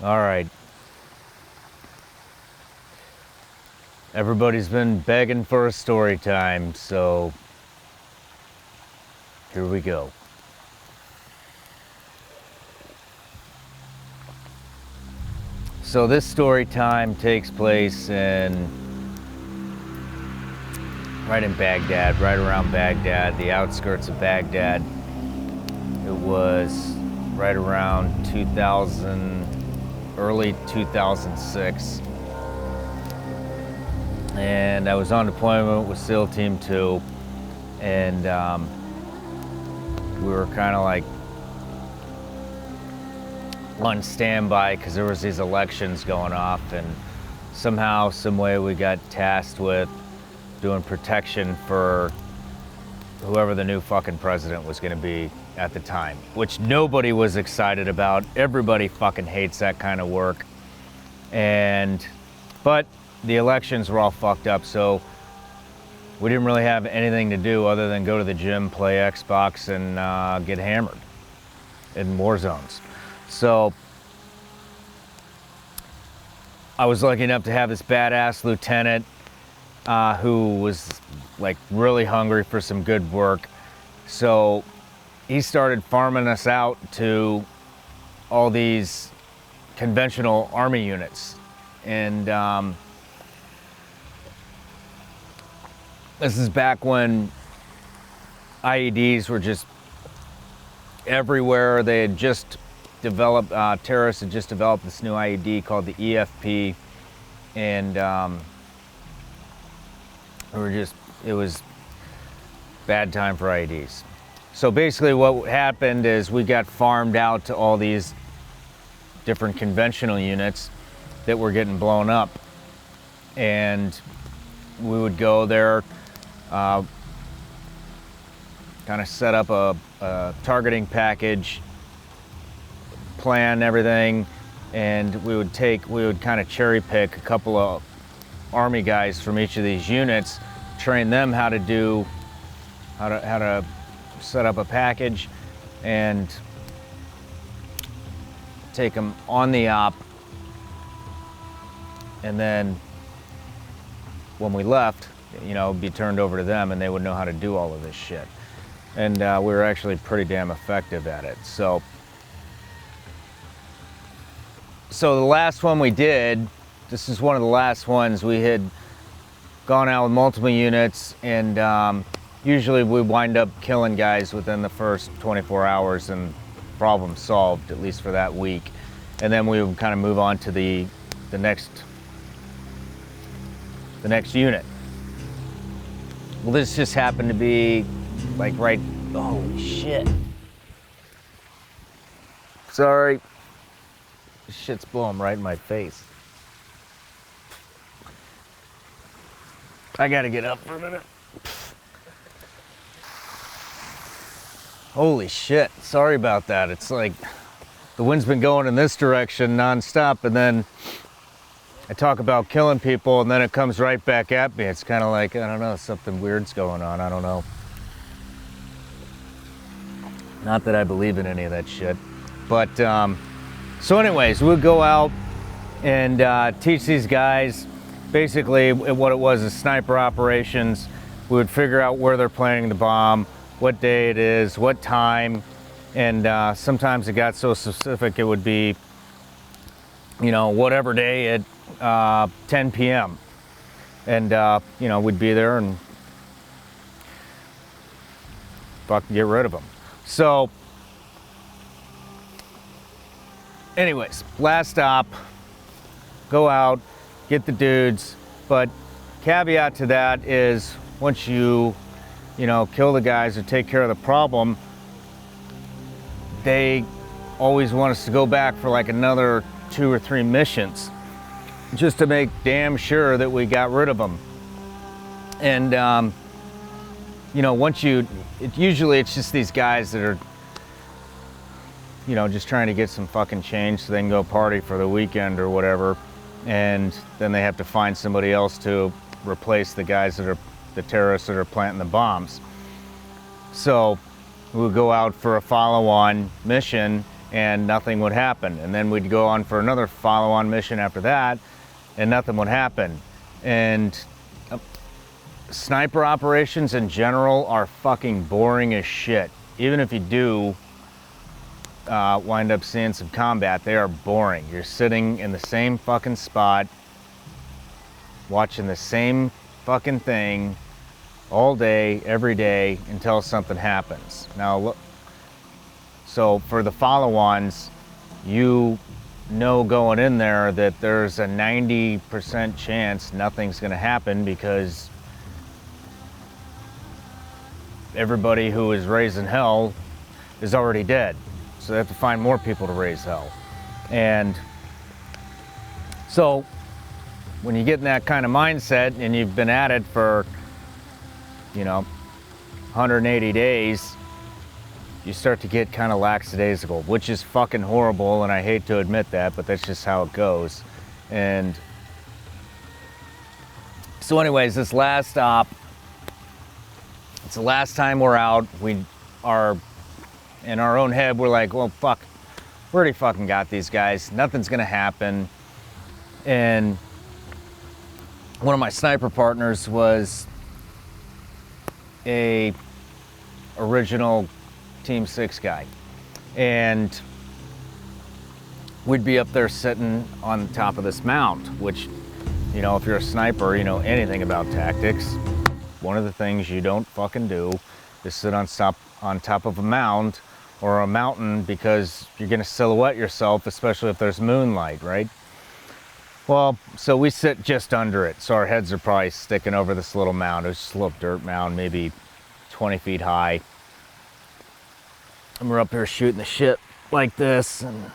All right. Everybody's been begging for a story time, so here we go. So this story time takes place right in Baghdad, right around Baghdad, the outskirts of Baghdad. It was right around 2000, early 2006. And I was on deployment with SEAL Team 2, and we were kind of like on standby because there was these elections going off, and somehow, some way we got tasked with doing protection for whoever the new fucking president was going to be at the time, which nobody was excited about. Everybody fucking hates that kind of work. But the elections were all fucked up, so we didn't really have anything to do other than go to the gym, play Xbox, and get hammered in war zones. So I was lucky enough to have this badass lieutenant who was like really hungry for some good work. So he started farming us out to all these conventional army units. And this is back when IEDs were just everywhere. They had just developed, terrorists had just developed this new IED called the EFP, and it was bad time for IEDs. So basically what happened is we got farmed out to all these different conventional units that were getting blown up, and we would go there, kind of set up a targeting package, plan everything, and we would kind of cherry pick a couple of army guys from each of these units, train them how to set up a package, and take them on the op. And then when we left, it'd be turned over to them, and they would know how to do all of this shit. And we were actually pretty damn effective at it. So the last one we did, this is one of the last ones. We had gone out with multiple units, and usually we wind up killing guys within the first 24 hours and problem solved, at least for that week. And then we would kind of move on to the next unit. Well, this just happened to be like holy shit. Sorry. This shit's blowing right in my face. I gotta get up for a minute. Holy shit, sorry about that. It's like the wind's been going in this direction nonstop, and then I talk about killing people, and then it comes right back at me. It's kind of like, I don't know, something weird's going on. I don't know. Not that I believe in any of that shit. But, so anyways, we'll go out and teach these guys. Basically, what it was is sniper operations. We would figure out where they're planting the bomb, what day it is, what time, and sometimes it got so specific it would be, whatever day at 10 p.m. And, we'd be there and fucking get rid of them. So, anyways, last stop, go out, get the dudes, but caveat to that is once you kill the guys or take care of the problem, they always want us to go back for like another 2 or 3 missions just to make damn sure that we got rid of them. And usually it's just these guys that are just trying to get some fucking change so they can go party for the weekend or whatever, and then they have to find somebody else to replace the guys that are the terrorists that are planting the bombs. So we'll go out for a follow-on mission, and nothing would happen. And then we'd go on for another follow-on mission after that, and nothing would happen. And sniper operations in general are fucking boring as shit. Even if you do wind up seeing some combat, they are boring. You're sitting in the same fucking spot, watching the same fucking thing all day, every day, until something happens. Now, look, so for the follow-ons, you know going in there that there's a 90% chance nothing's gonna happen because everybody who is raising hell is already dead. So they have to find more people to raise hell. And so when you get in that kind of mindset and you've been at it for, 180 days, you start to get kind of lackadaisical, which is fucking horrible, and I hate to admit that, but that's just how it goes. And so anyways, this last stop, it's the last time we're out. We are, in our own head, we're like, well, fuck, we already fucking got these guys. Nothing's gonna happen. And one of my sniper partners was a original Team 6 guy. And we'd be up there sitting on top of this mount, which, if you're a sniper, you know anything about tactics. One of the things you don't fucking do is sit on top of a mound or a mountain, because you're gonna silhouette yourself, especially if there's moonlight, right? Well, so we sit just under it, so our heads are probably sticking over this little mound. It was just a little dirt mound, maybe 20 feet high. And we're up here shooting the shit like this, and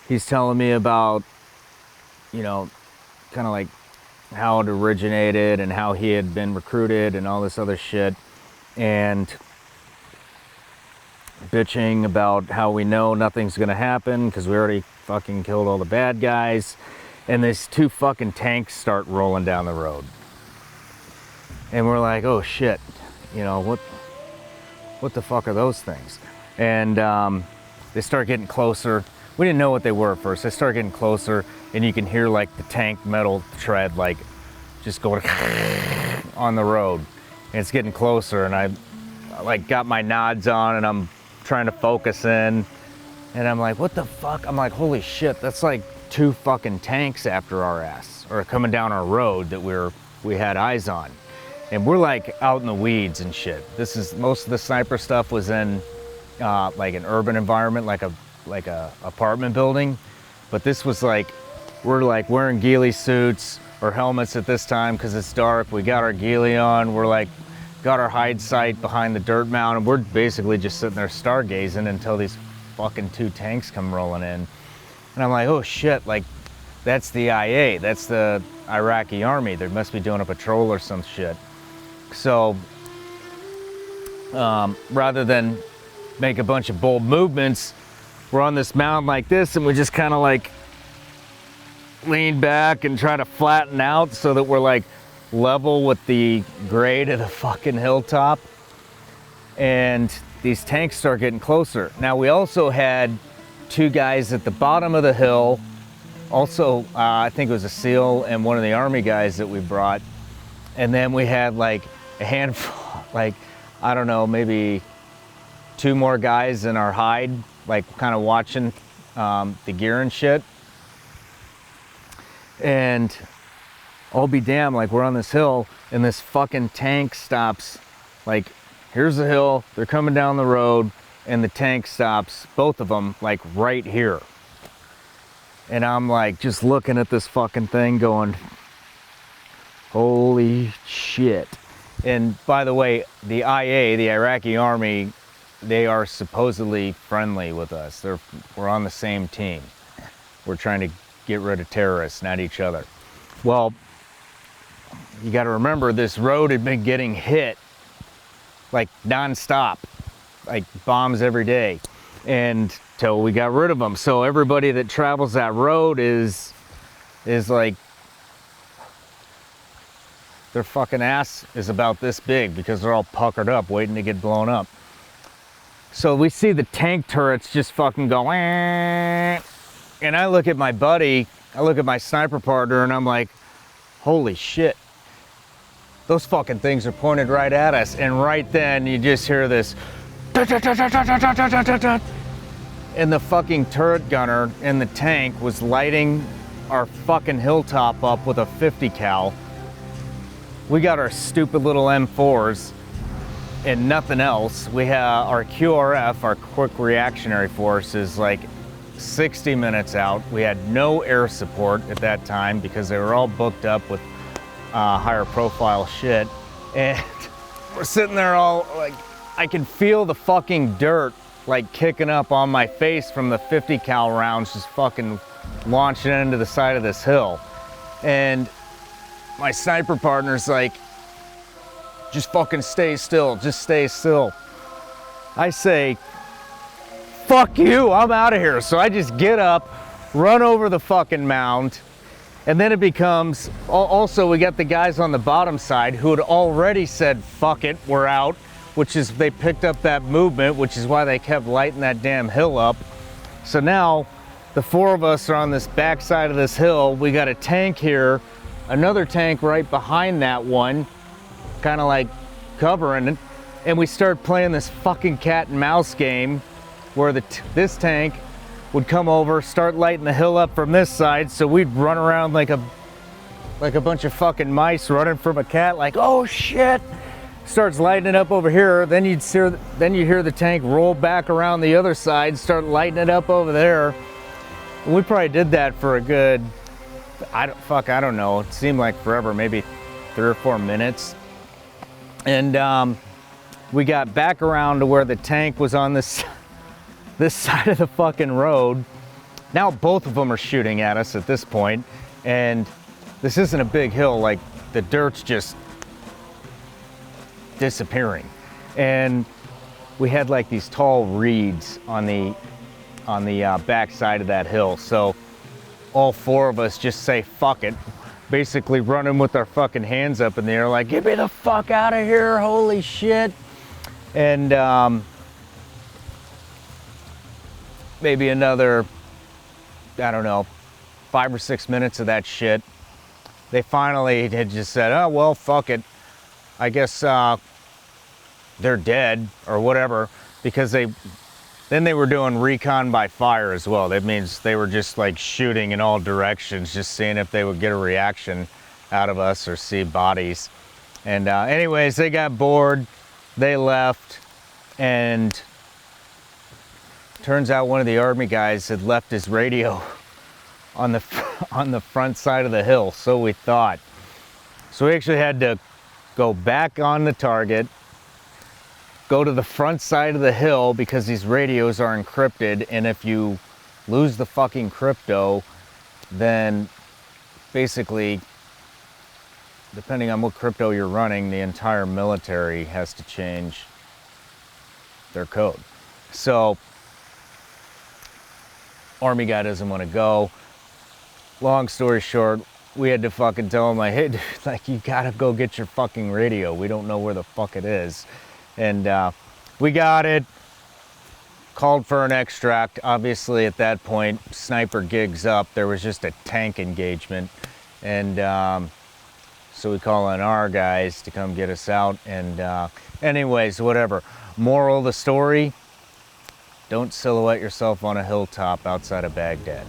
he's telling me about, kind of like how it originated and how he had been recruited and all this other shit, and bitching about how we know nothing's gonna happen because we already fucking killed all the bad guys. And these two fucking tanks start rolling down the road. And we're like, oh shit, what the fuck are those things? And they start getting closer. We didn't know what they were at first. They start getting closer, and you can hear like the tank metal tread like just going on the road. And it's getting closer, and I like got my nods on, and I'm trying to focus in, and I'm like, what the fuck? I'm like, holy shit, that's like 2 fucking tanks after our ass, or coming down our road that we had eyes on. And we're like out in the weeds and shit. This is, most of the sniper stuff was in like an urban environment, like a apartment building. But this was like, we're like wearing ghillie suits or helmets at this time because it's dark. We got our ghillie on. We're like, got our hide sight behind the dirt mound, and we're basically just sitting there stargazing until these fucking 2 tanks come rolling in. And I'm like, oh shit, like that's the IA, that's the Iraqi army. They must be doing a patrol or some shit. So rather than make a bunch of bold movements, we're on this mound like this, and we just kind of like lean back and try to flatten out so that we're like level with the grade of the fucking hilltop. And these tanks start getting closer. Now we also had 2 guys at the bottom of the hill. Also, I think it was a SEAL and one of the Army guys that we brought. And then we had like a handful, like, I don't know, maybe 2 more guys in our hide, like kind of watching the gear and shit. And I'll be damned, like we're on this hill and this fucking tank stops. Like, here's the hill, they're coming down the road, and the tank stops, both of them, like right here. And I'm like just looking at this fucking thing going, holy shit. And by the way, the IA, the Iraqi army, they are supposedly friendly with us. We're on the same team. We're trying to get rid of terrorists, not each other. Well, you got to remember, this road had been getting hit like nonstop, like bombs every day, and till we got rid of them. So everybody that travels that road is like, their fucking ass is about this big because they're all puckered up waiting to get blown up. So we see the tank turrets just fucking go, and I look at my buddy, I look at my sniper partner, and I'm like, holy shit. Those fucking things are pointed right at us. And right then you just hear this, and the fucking turret gunner in the tank was lighting our fucking hilltop up with a 50 cal. We got our stupid little M4s and nothing else. We have our QRF, our quick reactionary force, is like 60 minutes out. We had no air support at that time because they were all booked up with higher profile shit. And we're sitting there all like, I can feel the fucking dirt like kicking up on my face from the 50 cal rounds just fucking launching into the side of this hill. And my sniper partner's like, just fucking stay still, just stay still. I say, fuck you, I'm out of here. So I just get up, run over the fucking mound, and then it becomes, also we got the guys on the bottom side who had already said, fuck it, we're out, which is, they picked up that movement, which is why they kept lighting that damn hill up. So now the four of us are on this back side of this hill. We got a tank here, another tank right behind that one, kind of like covering it, and we start playing this fucking cat and mouse game where this tank would come over, start lighting the hill up from this side, so we'd run around like a bunch of fucking mice running from a cat, like, oh shit, starts lighting it up over here. Then you'd hear the tank roll back around the other side, start lighting it up over there. And we probably did that for a good, I don't know, it seemed like forever, maybe 3 or 4 minutes. And we got back around to where the tank was on this side of the fucking road. Now both of them are shooting at us at this point, and this isn't a big hill, like the dirt's just disappearing. And we had like these tall reeds on the back side of that hill. So all four of us just say, fuck it, basically running with our fucking hands up in the air like, get me the fuck out of here, holy shit. And maybe another, I don't know, 5 or 6 minutes of that shit. They finally had just said, oh, well, fuck it. I guess they're dead or whatever, because then they were doing recon by fire as well. That means they were just like shooting in all directions, just seeing if they would get a reaction out of us or see bodies. And anyways, they got bored, they left, and turns out one of the army guys had left his radio on the front side of the hill, so we thought. So we actually had to go back on the target, go to the front side of the hill because these radios are encrypted, and if you lose the fucking crypto, then basically, depending on what crypto you're running, the entire military has to change their code. So army guy doesn't want to go. Long story short, we had to fucking tell him, like, hey, dude, like, you gotta go get your fucking radio. We don't know where the fuck it is. And we got it, called for an extract. Obviously at that point, sniper gigs up. There was just a tank engagement. And so we call on our guys to come get us out. And anyways, whatever. Moral of the story, don't silhouette yourself on a hilltop outside of Baghdad.